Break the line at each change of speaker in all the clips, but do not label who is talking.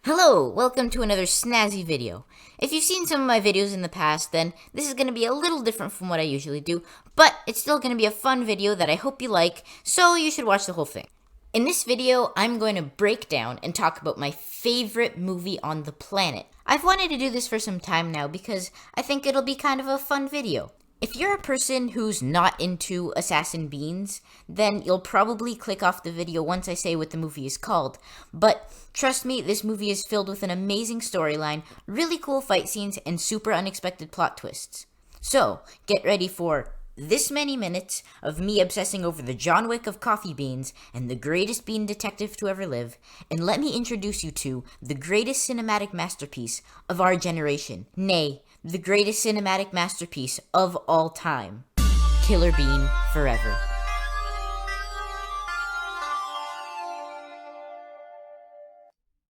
Hello, welcome to another snazzy video. If you've seen some of my videos in the past, then this is going to be a little different from what I usually do, but it's still going to be a fun video that I hope you like, so you should watch the whole thing. In this video, I'm going to break down and talk about my favorite movie on the planet. I've wanted to do this for some time now because I think it'll be kind of a fun video. If you're a person who's not into Assassin Beans, then you'll probably click off the video once I say what the movie is called. But trust me, this movie is filled with an amazing storyline, really cool fight scenes, and super unexpected plot twists. So, get ready for this many minutes of me obsessing over the John Wick of coffee beans and the greatest bean detective to ever live, and let me introduce you to the greatest cinematic masterpiece of our generation. Nay, the greatest cinematic masterpiece of all time. Killer Bean Forever.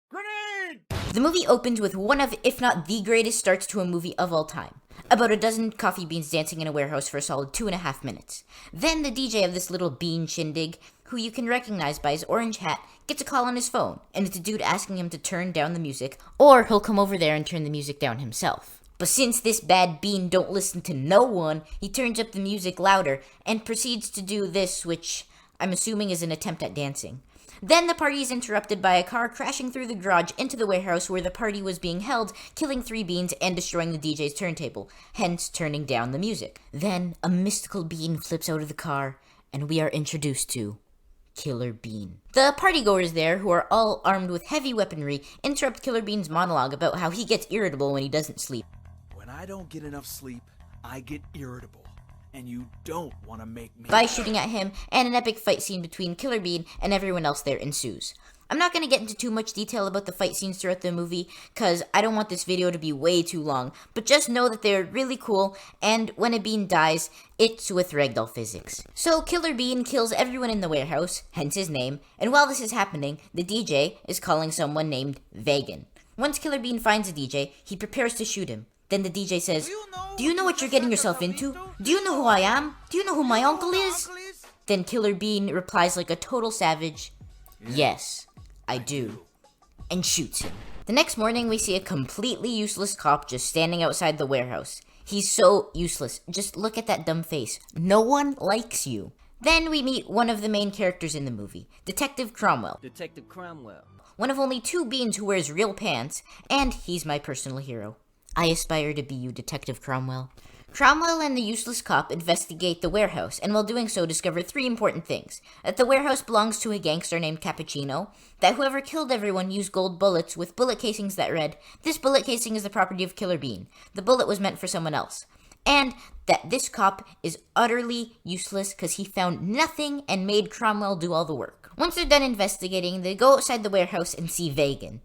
Grenade!
The movie opens with one of, if not the greatest starts to a movie of all time. About a dozen coffee beans dancing in a warehouse for a solid 2.5 minutes. Then the DJ of this little bean shindig, who you can recognize by his orange hat, gets a call on his phone, and it's a dude asking him to turn down the music, or he'll come over there and turn the music down himself. But since this bad bean don't listen to no one, he turns up the music louder and proceeds to do this, which I'm assuming is an attempt at dancing. Then the party is interrupted by a car crashing through the garage into the warehouse where the party was being held, killing 3 beans and destroying the DJ's turntable, hence turning down the music. Then a mystical bean flips out of the car, and we are introduced to Killer Bean. The partygoers there, who are all armed with heavy weaponry, interrupt Killer Bean's monologue about how he gets irritable when he doesn't sleep.
When I don't get enough sleep, I get irritable. And you don't want to make me...
By shooting at him, and an epic fight scene between Killer Bean and everyone else there ensues. I'm not going to get into too much detail about the fight scenes throughout the movie, cause I don't want this video to be way too long, but just know that they're really cool, and when a bean dies, it's with ragdoll physics. So Killer Bean kills everyone in the warehouse, hence his name, and while this is happening, the DJ is calling someone named Vegan. Once Killer Bean finds the DJ, he prepares to shoot him. Then the DJ says, "Do you know what you're getting yourself into? Do you know who I am? Do you know who my uncle is?" Then Killer Bean replies like a total savage, "Yes, I do," and shoots him. The next morning, we see a completely useless cop just standing outside the warehouse. He's so useless. Just look at that dumb face. No one likes you. Then we meet one of the main characters in the movie, Detective Cromwell.
Detective Cromwell.
One of only 2 beans who wears real pants, and he's my personal hero. I aspire to be you, Detective Cromwell. Cromwell and the useless cop investigate the warehouse, and while doing so discover 3 important things. That the warehouse belongs to a gangster named Cappuccino, that whoever killed everyone used gold bullets with bullet casings that read, "This bullet casing is the property of Killer Bean. The bullet was meant for someone else." And that this cop is utterly useless because he found nothing and made Cromwell do all the work. Once they're done investigating, they go outside the warehouse and see Vegan.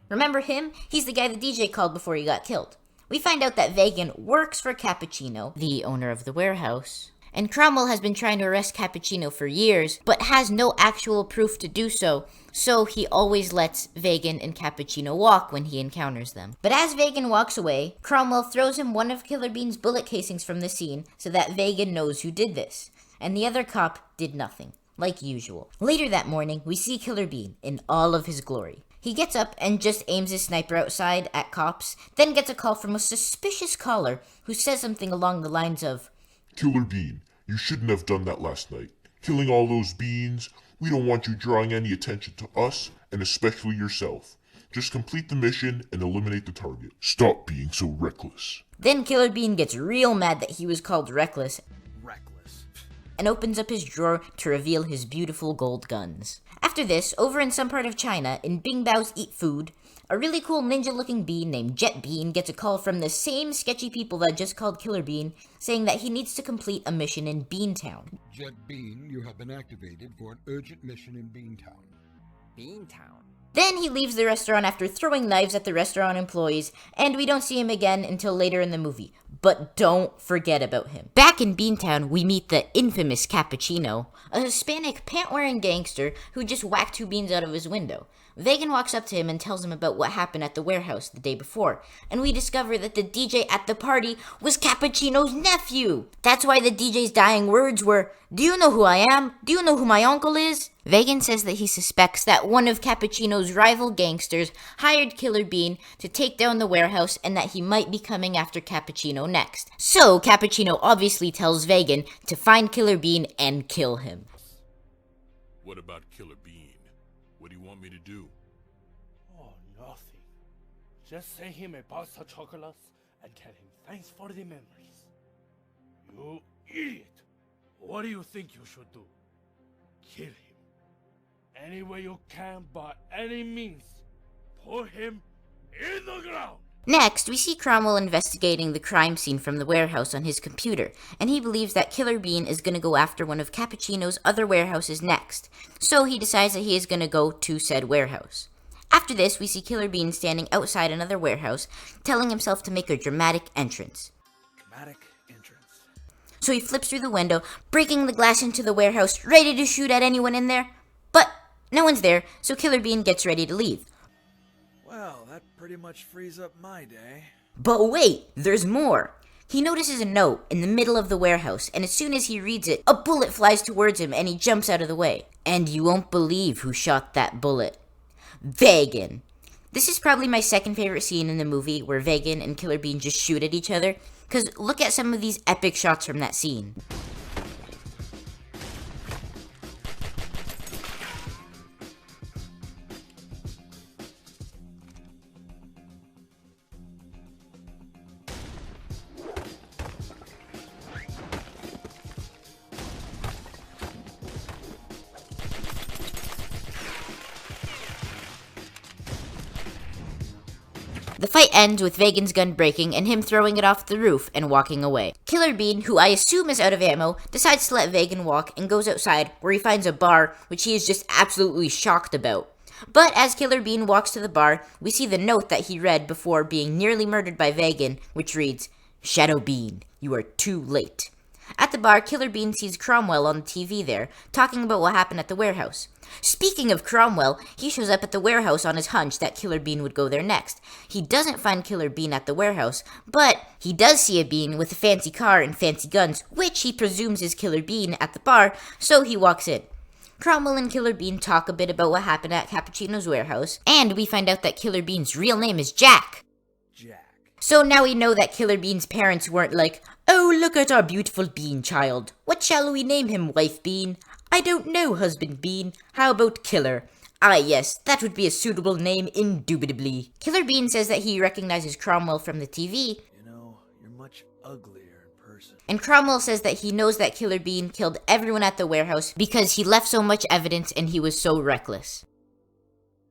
Remember him? He's the guy the DJ called before he got killed. We find out that Vegan works for Cappuccino, the owner of the warehouse. And Cromwell has been trying to arrest Cappuccino for years, but has no actual proof to do so, so he always lets Vegan and Cappuccino walk when he encounters them. But as Vegan walks away, Cromwell throws him one of Killer Bean's bullet casings from the scene so that Vegan knows who did this. And the other cop did nothing, like usual. Later that morning, we see Killer Bean in all of his glory. He gets up and just aims his sniper outside at cops, then gets a call from a suspicious caller who says something along the lines of,
"Killer Bean, you shouldn't have done that last night. Killing all those beans, we don't want you drawing any attention to us, and especially yourself. Just complete the mission and eliminate the target. Stop being so reckless."
Then Killer Bean gets real mad that he was called reckless and opens up his drawer to reveal his beautiful gold guns. After this, over in some part of China, in Bing Bao's Eat Food, a really cool ninja-looking bean named Jet Bean gets a call from the same sketchy people that just called Killer Bean, saying that he needs to complete a mission in Beantown.
Jet Bean, you have been activated for an urgent mission in Beantown.
Beantown.
Then he leaves the restaurant after throwing knives at the restaurant employees, and we don't see him again until later in the movie. But don't forget about him. Back in Beantown, we meet the infamous Cappuccino, a Hispanic pant-wearing gangster who just whacked 2 beans out of his window. Vagin walks up to him and tells him about what happened at the warehouse the day before, and we discover that the DJ at the party was Cappuccino's nephew. That's why the DJ's dying words were, "Do you know who I am? Do you know who my uncle is?" Vagin says that he suspects that one of Cappuccino's rival gangsters hired Killer Bean to take down the warehouse and that he might be coming after Cappuccino next. So Cappuccino obviously tells Vagin to find Killer Bean and kill him.
What about Killer Bean? What do you want me to do?
Oh, nothing. Just send him a box of chocolates and tell him thanks for the memories. You idiot! What do you think you should do? Kill him. Any way you can, by any means. Put him in the ground!
Next, we see Cromwell investigating the crime scene from the warehouse on his computer, and he believes that Killer Bean is going to go after one of Cappuccino's other warehouses next, so he decides that he is going to go to said warehouse. After this, we see Killer Bean standing outside another warehouse, telling himself to make a dramatic entrance.
Dramatic entrance.
So he flips through the window, breaking the glass into the warehouse, ready to shoot at anyone in there, but no one's there, so Killer Bean gets ready to leave.
Well, that pretty much frees up my day.
But wait, there's more. He notices a note in the middle of the warehouse, and as soon as he reads it, a bullet flies towards him and he jumps out of the way. And you won't believe who shot that bullet. Vagin. This is probably my second favorite scene in the movie where Vagin and Killer Bean just shoot at each other, because look at some of these epic shots from that scene. The fight ends with Vagin's gun breaking and him throwing it off the roof and walking away. Killer Bean, who I assume is out of ammo, decides to let Vagin walk and goes outside where he finds a bar which he is just absolutely shocked about. But as Killer Bean walks to the bar, we see the note that he read before being nearly murdered by Vagin, which reads, "Shadow Bean, you are too late." At the bar, Killer Bean sees Cromwell on the TV there, talking about what happened at the warehouse. Speaking of Cromwell, he shows up at the warehouse on his hunch that Killer Bean would go there next. He doesn't find Killer Bean at the warehouse, but he does see a Bean with a fancy car and fancy guns, which he presumes is Killer Bean at the bar, so he walks in. Cromwell and Killer Bean talk a bit about what happened at Cappuccino's warehouse, and we find out that Killer Bean's real name is Jack.
Jack.
So now we know that Killer Bean's parents weren't like, "Oh, look at our beautiful Bean child. What shall we name him, Wife Bean?" "I don't know, Husband Bean. How about Killer?" "Ah, yes, that would be a suitable name, indubitably." Killer Bean says that he recognizes Cromwell from the TV,
You know, you're much uglier in person.
and Cromwell says that he knows that Killer Bean killed everyone at the warehouse because he left so much evidence and he was so reckless.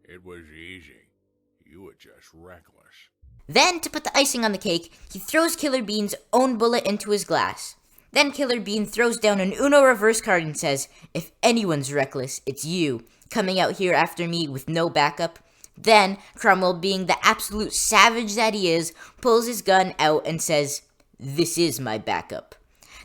It was easy. You were just reckless.
Then, to put the icing on the cake, he throws Killer Bean's own bullet into his glass. Then Killer Bean throws down an Uno reverse card and says, "If anyone's reckless, it's you, coming out here after me with no backup." Then, Cromwell, being the absolute savage that he is, pulls his gun out and says, "This is my backup."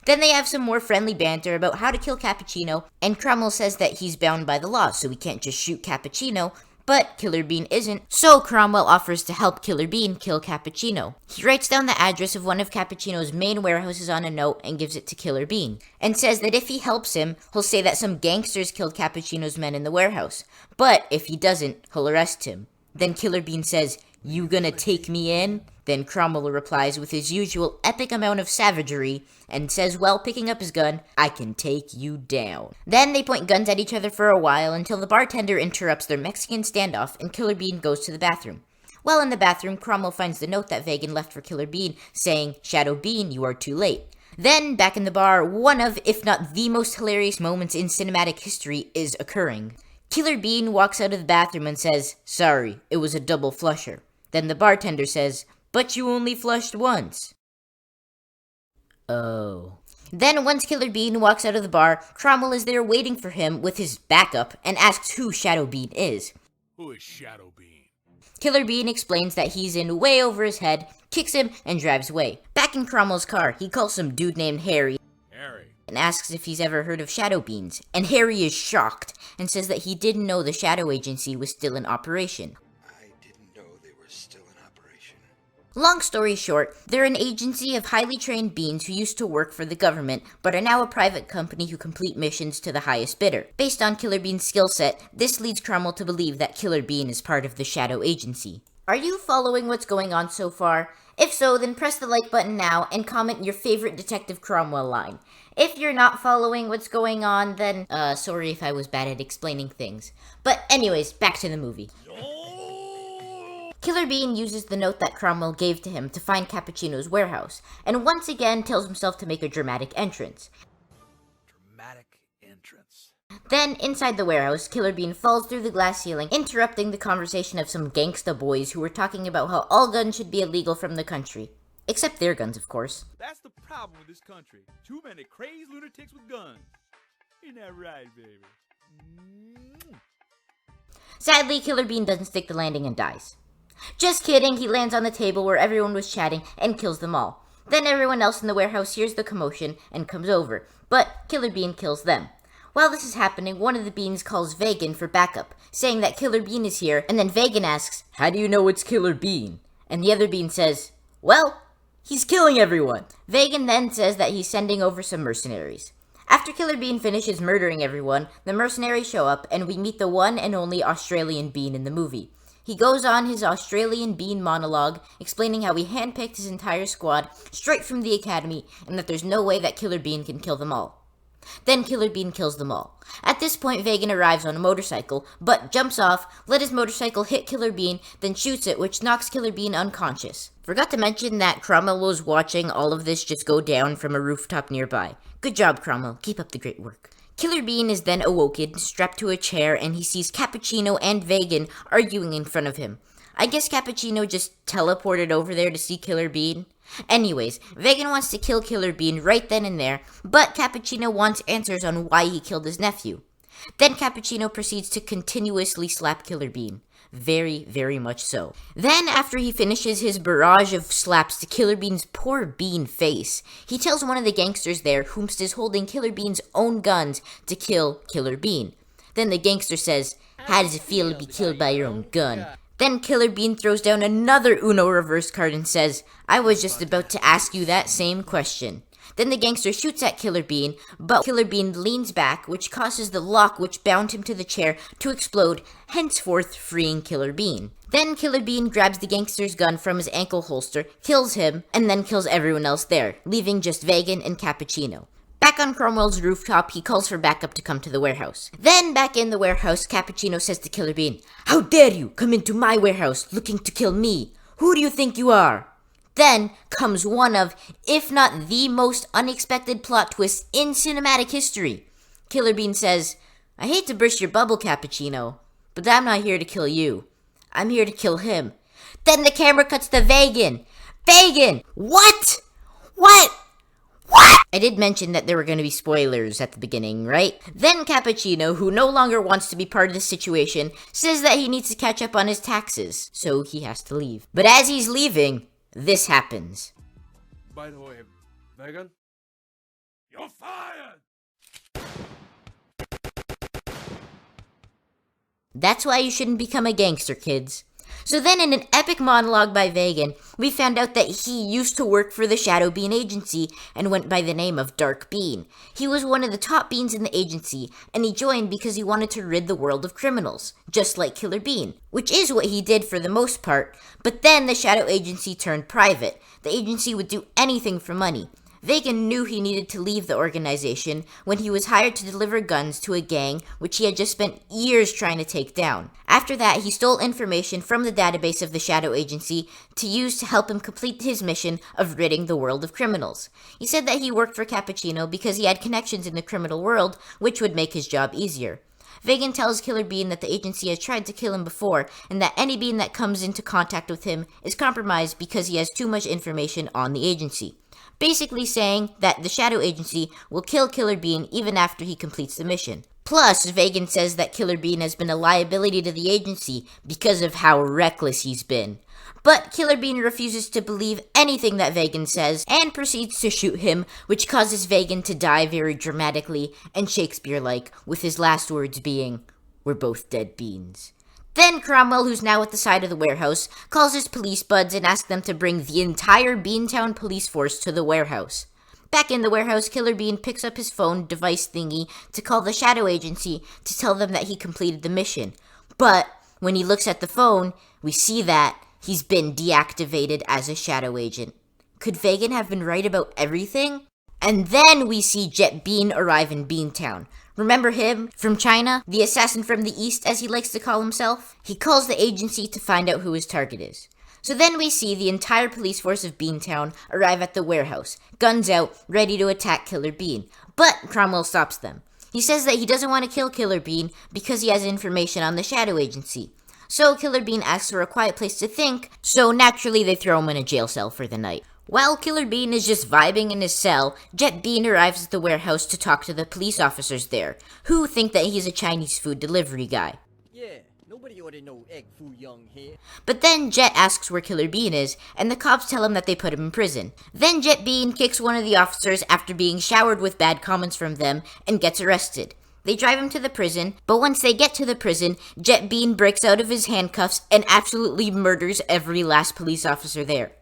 Then they have some more friendly banter about how to kill Cappuccino, and Cromwell says that he's bound by the law, so he can't just shoot Cappuccino, but Killer Bean isn't, so Cromwell offers to help Killer Bean kill Cappuccino. He writes down the address of one of Cappuccino's main warehouses on a note and gives it to Killer Bean, and says that if he helps him, he'll say that some gangsters killed Cappuccino's men in the warehouse, but if he doesn't, he'll arrest him. Then Killer Bean says, "You gonna take me in?" Then Cromwell replies with his usual epic amount of savagery and says while picking up his gun, "I can take you down." Then they point guns at each other for a while until the bartender interrupts their Mexican standoff and Killer Bean goes to the bathroom. While in the bathroom, Cromwell finds the note that Vagin left for Killer Bean saying, "Shadow Bean, you are too late." Then, back in the bar, one of, if not the most hilarious moments in cinematic history is occurring. Killer Bean walks out of the bathroom and says, "Sorry, it was a double flusher." Then the bartender says, "But you only flushed once." Oh. Then once Killer Bean walks out of the bar, Cromwell is there waiting for him with his backup and asks who Shadow Bean is.
Who is Shadow Bean?
Killer Bean explains that he's in way over his head, kicks him, and drives away. Back in Cromwell's car, he calls some dude named Harry.
Harry.
and asks if he's ever heard of shadow beans, and Harry is shocked and says that he didn't know the shadow agency was still in operation.
I didn't know they were still in operation.
Long story short, they're an agency of highly trained beings who used to work for the government, but are now a private company who complete missions to the highest bidder. Based on Killer Bean's skill set, this leads Cromwell to believe that Killer Bean is part of the shadow agency. Are you following what's going on so far? If so, then press the like button now and comment your favorite Detective Cromwell line. If you're not following what's going on, then, sorry if I was bad at explaining things. But anyways, back to the movie. Killer Bean uses the note that Cromwell gave to him to find Cappuccino's warehouse, and once again tells himself to make a dramatic entrance.
Dramatic entrance.
Then, inside the warehouse, Killer Bean falls through the glass ceiling, interrupting the conversation of some gangsta boys who were talking about how all guns should be illegal from the country. Except their guns, of course.
That's the problem with this country. Too many crazy lunatics with guns. Ain't that right, baby?
Sadly, Killer Bean doesn't stick the landing and dies. Just kidding, he lands on the table where everyone was chatting and kills them all. Then everyone else in the warehouse hears the commotion and comes over, but Killer Bean kills them. While this is happening, one of the beans calls Vagan for backup, saying that Killer Bean is here, and then Vagan asks, "How do you know it's Killer Bean?" And the other bean says, "Well, he's killing everyone." Vagan then says that he's sending over some mercenaries. After Killer Bean finishes murdering everyone, the mercenaries show up, and we meet the one and only Australian bean in the movie. He goes on his Australian bean monologue, explaining how he handpicked his entire squad straight from the academy, and that there's no way that Killer Bean can kill them all. Then Killer Bean kills them all. At this point, Vagan arrives on a motorcycle, but jumps off, let his motorcycle hit Killer Bean, then shoots it, which knocks Killer Bean unconscious. Forgot to mention that Cromwell was watching all of this just go down from a rooftop nearby. Good job, Cromwell. Keep up the great work. Killer Bean is then awoken, strapped to a chair, and he sees Cappuccino and Vagan arguing in front of him. I guess Cappuccino just teleported over there to see Killer Bean. Anyways, Vagan wants to kill Killer Bean right then and there, but Cappuccino wants answers on why he killed his nephew. Then Cappuccino proceeds to continuously slap Killer Bean. Very, very much so. Then, after he finishes his barrage of slaps to Killer Bean's poor bean face, he tells one of the gangsters there, whomst is holding Killer Bean's own guns, to kill Killer Bean. Then the gangster says, "How does it feel to be killed by your own gun?" Then Killer Bean throws down another Uno reverse card and says, "I was just about to ask you that same question." Then the gangster shoots at Killer Bean, but Killer Bean leans back, which causes the lock which bound him to the chair to explode, henceforth freeing Killer Bean. Then Killer Bean grabs the gangster's gun from his ankle holster, kills him, and then kills everyone else there, leaving just Vagan and Cappuccino. Back on Cromwell's rooftop, he calls for backup to come to the warehouse. Then, back in the warehouse, Cappuccino says to Killer Bean, "How dare you come into my warehouse looking to kill me? Who do you think you are?" Then comes one of, if not the most unexpected plot twists in cinematic history. Killer Bean says, "I hate to burst your bubble, Cappuccino, but I'm not here to kill you. I'm here to kill him." Then the camera cuts to Vagan. Vagan! What? What? I did mention that there were going to be spoilers at the beginning, right? Then Cappuccino, who no longer wants to be part of the situation, says that he needs to catch up on his taxes, so he has to leave. But as he's leaving, this happens.
By the way, Megan, you're fired!
That's why you shouldn't become a gangster, kids. So then, in an epic monologue by Vagan, we found out that he used to work for the Shadow Bean Agency and went by the name of Dark Bean. He was one of the top beans in the agency, and he joined because he wanted to rid the world of criminals, just like Killer Bean, which is what he did for the most part. But then the Shadow Agency turned private. The agency would do anything for money. Vagan knew he needed to leave the organization when he was hired to deliver guns to a gang which he had just spent years trying to take down. After that, he stole information from the database of the Shadow Agency to use to help him complete his mission of ridding the world of criminals. He said that he worked for Cappuccino because he had connections in the criminal world, which would make his job easier. Vagan tells Killer Bean that the agency has tried to kill him before, and that any bean that comes into contact with him is compromised because he has too much information on the agency. Basically saying that the Shadow Agency will kill Killer Bean even after he completes the mission. Plus, Vagan says that Killer Bean has been a liability to the agency because of how reckless he's been. But Killer Bean refuses to believe anything that Vagan says and proceeds to shoot him, which causes Vagan to die very dramatically and Shakespeare-like, with his last words being, "We're both dead beans." Then Cromwell, who's now at the side of the warehouse, calls his police buds and asks them to bring the entire Beantown police force to the warehouse. Back in the warehouse, Killer Bean picks up his phone device thingy to call the Shadow Agency to tell them that he completed the mission. But when he looks at the phone, we see that he's been deactivated as a shadow agent. Could Vagan have been right about everything? And then we see Jet Bean arrive in Beantown. Remember him from China? The assassin from the East, as he likes to call himself? He calls the agency to find out who his target is. So then we see the entire police force of Beantown arrive at the warehouse, guns out, ready to attack Killer Bean. But Cromwell stops them. He says that he doesn't want to kill Killer Bean because he has information on the Shadow Agency. So Killer Bean asks for a quiet place to think, so naturally they throw him in a jail cell for the night. While Killer Bean is just vibing in his cell, Jet Bean arrives at the warehouse to talk to the police officers there, who think that he's a Chinese food delivery guy.
Yeah, nobody ought to know egg foo young here.
But then Jet asks where Killer Bean is, and the cops tell him that they put him in prison. Then Jet Bean kicks one of the officers after being showered with bad comments from them and gets arrested. They drive him to the prison, but once they get to the prison, Jet Bean breaks out of his handcuffs and absolutely murders every last police officer there.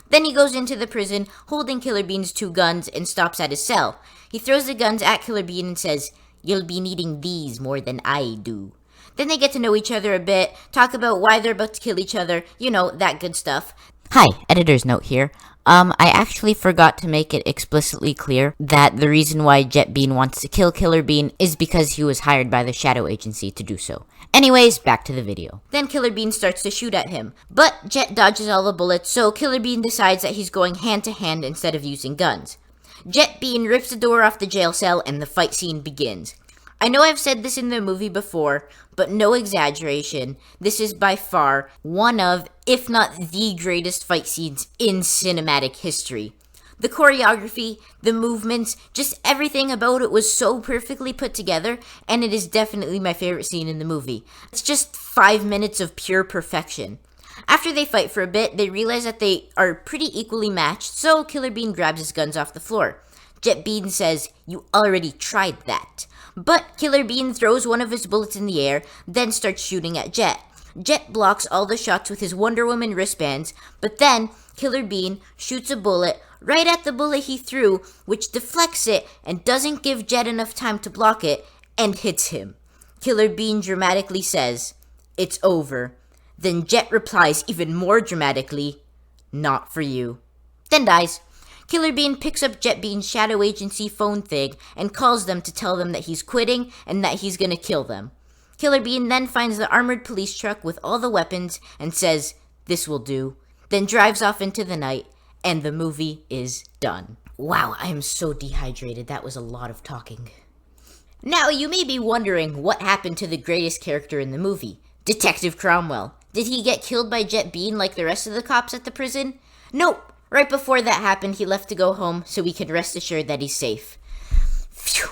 Then he goes into the prison, holding Killer Bean's 2 guns, and stops at his cell. He throws the guns at Killer Bean and says, "You'll be needing these more than I do." Then they get to know each other a bit, talk about why they're about to kill each other, you know, that good stuff. Hi, editor's note here. I actually forgot to make it explicitly clear that the reason why Jet Bean wants to kill Killer Bean is because he was hired by the Shadow Agency to do so. Anyways, back to the video. Then Killer Bean starts to shoot at him, but Jet dodges all the bullets, so Killer Bean decides that he's going hand-to-hand instead of using guns. Jet Bean rips the door off the jail cell and the fight scene begins. I know I've said this in the movie before, but no exaggeration, this is by far one of, if not the greatest fight scenes in cinematic history. The choreography, the movements, just everything about it was so perfectly put together, and it is definitely my favorite scene in the movie. It's just 5 minutes of pure perfection. After they fight for a bit, they realize that they are pretty equally matched, so Killer Bean grabs his guns off the floor. Jet Bean says, "You already tried that." But Killer Bean throws one of his bullets in the air, then starts shooting at Jet. Jet blocks all the shots with his Wonder Woman wristbands, but then Killer Bean shoots a bullet right at the bullet he threw, which deflects it and doesn't give Jet enough time to block it, and hits him. Killer Bean dramatically says, "It's over." Then Jet replies even more dramatically, "Not for you." Then dies. Killer Bean picks up Jet Bean's Shadow Agency phone thing and calls them to tell them that he's quitting and that he's gonna kill them. Killer Bean then finds the armored police truck with all the weapons and says, "This will do," then drives off into the night, and the movie is done. Wow, I am so dehydrated. That was a lot of talking. Now, you may be wondering what happened to the greatest character in the movie, Detective Cromwell. Did he get killed by Jet Bean like the rest of the cops at the prison? Nope. Right before that happened, he left to go home so we could rest assured that he's safe. Phew.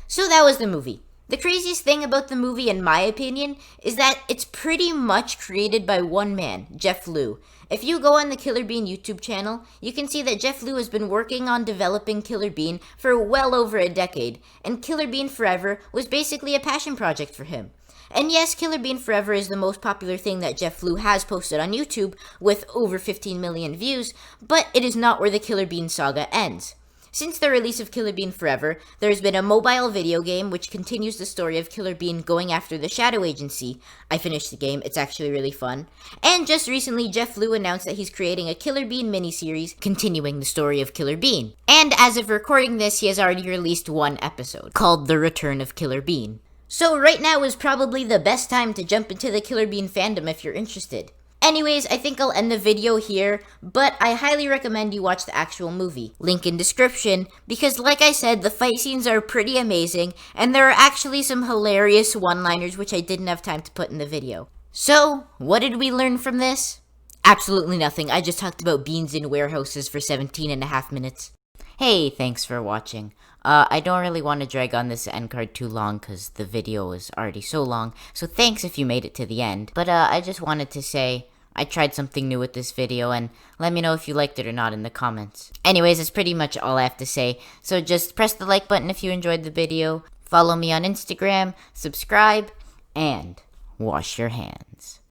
So that was the movie. The craziest thing about the movie, in my opinion, is that it's pretty much created by one man, Jeff Liu. If you go on the Killer Bean YouTube channel, you can see that Jeff Liu has been working on developing Killer Bean for well over a decade, and Killer Bean Forever was basically a passion project for him. And yes, Killer Bean Forever is the most popular thing that Jeff Liu has posted on YouTube, with over 15 million views, but it is not where the Killer Bean saga ends. Since the release of Killer Bean Forever, there's been a mobile video game which continues the story of Killer Bean going after the Shadow Agency. I finished the game, it's actually really fun. And just recently, Jeff Liu announced that he's creating a Killer Bean miniseries continuing the story of Killer Bean. And as of recording this, he has already released one episode, called The Return of Killer Bean. So right now is probably the best time to jump into the Killer Bean fandom if you're interested. Anyways, I think I'll end the video here, but I highly recommend you watch the actual movie. Link in description, because like I said, the fight scenes are pretty amazing, and there are actually some hilarious one-liners which I didn't have time to put in the video. So, what did we learn from this? Absolutely nothing. I just talked about beans in warehouses for 17.5 minutes. Hey, thanks for watching. I don't really want to drag on this end card too long because the video is already so long, so thanks if you made it to the end. But I just wanted to say I tried something new with this video, and let me know if you liked it or not in the comments. Anyways, that's pretty much all I have to say, so just press the like button if you enjoyed the video, follow me on Instagram, subscribe, and wash your hands.